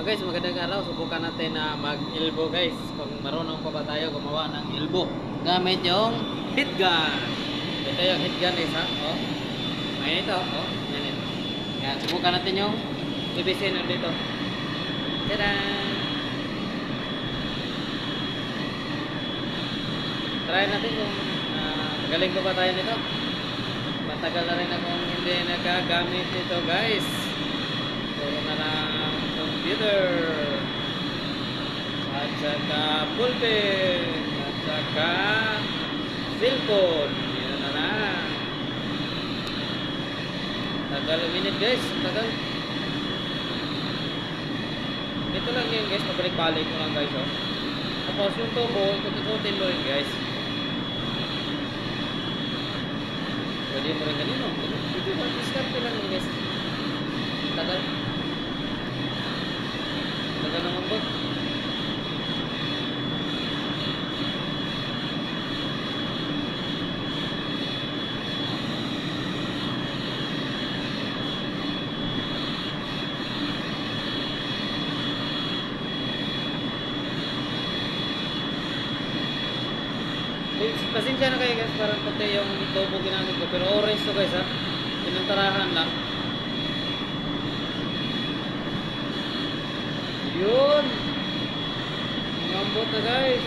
guys, magandang araw. Subukan natin na mag-elbow guys. Kung marunong pa ba tayo gumawa ng elbow gamit yung heat gun. Ito yung heat gun guys ha. Oh. Ngayon ito. Oh. Yan. Yan. Subukan natin yung PVC nandito. Tada! Try natin kung magaling pa ba tayo nito. Matagal na rin akong hindi nagagamit nito guys. Puro na lang computer at saka pulpit at saka cellphone. Yan na lang. Tagal minute guys. Tagal. Ito lang yun guys. Pabalik-balik mo lang guys. Oh. Tapos yung tubo, ikot-ikotin mo rin guys. Pwede mo rin ganun. Ito mag-start ko lang yun guys. Tagal. Tagal naman po. Pasensya na kayo guys, parang puti yung tubo ginamit ko. Pero orange to guys ha. Pinantarahan lang. Yun. Ngambot na guys.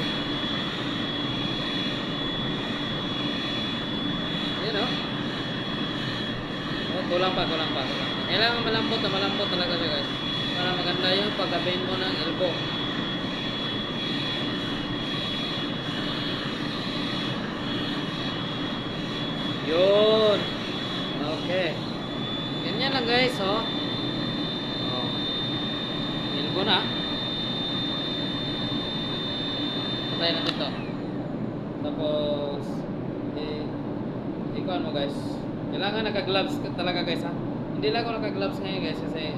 Yan o. Oh, kulang pa. Kailangan malambot talaga siya guys. Para maganda yung paggabain mo ng elbow. Yun. Okay. Ganyan lang guys, oh. Oh. Elbow na. Patay natin to. Tapos ikuan mo guys. Kailangan naka-gloves talaga guys ha. Hindi lang ako naka-gloves ngayon guys kasi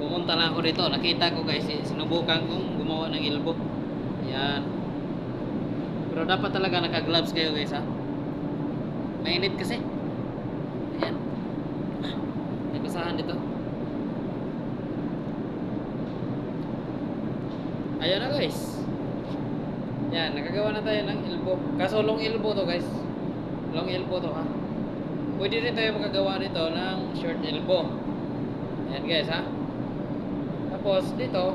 pumunta lang ako dito. Nakita ko guys, sinubukan kong gumawa ng elbow. Yan. Pero dapat talaga naka-gloves kayo guys ha. Mainit kasi. Ayan. May basahan dito. Ayan na guys. Yan, nakagawa na tayo ng elbow. Kaso long elbow to guys. Long elbow to ha. Pwede rin tayo makagawa nito ng short elbow. Ayan guys ha. Tapos dito,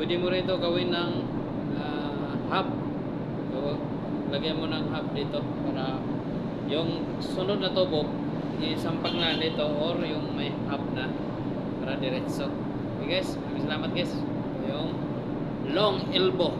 pwede mo rin ito gawin ng hub. So, lagyan mo ng hub dito para yung sunod na tubo isampak na dito or yung may hub na para diretso. Okay guys, maraming salamat guys. Yung long elbow.